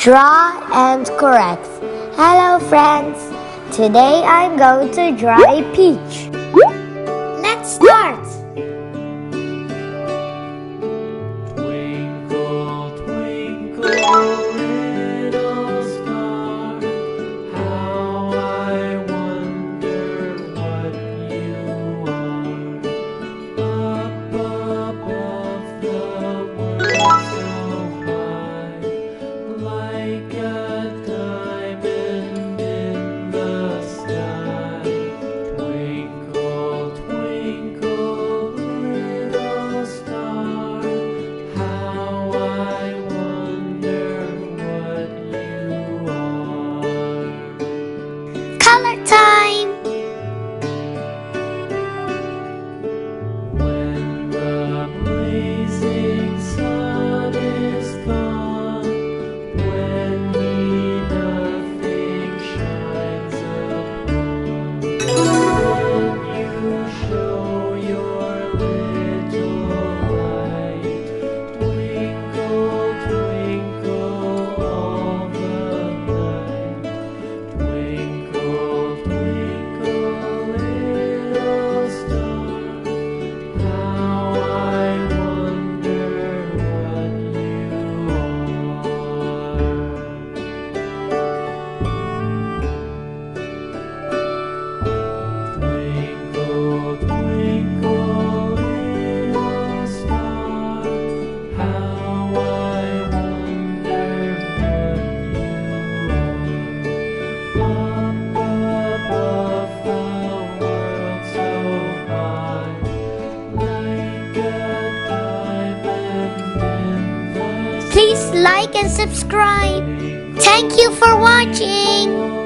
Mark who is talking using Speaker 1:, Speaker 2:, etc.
Speaker 1: Draw and correct. Hello friends! Today I'm going to draw a peach. Let's start!
Speaker 2: Twinkle, twinkle, little star, how I wonder what you are. Up above the world so high, like a diamond in the sky. Twinkle, twinkle, little star, how I wonder what you are.
Speaker 1: Color time!
Speaker 2: When the blazing sun is gone, when nothing shines upon, when you show your little light, twinkle, twinkle all the night. Twinkle, twinkle, little star, how I wonder what you are. Twinkle, twinkle, little star, how I wonder what you are. Up above the world so high, like a diamond in the
Speaker 1: Please like and subscribe. Thank you for watching.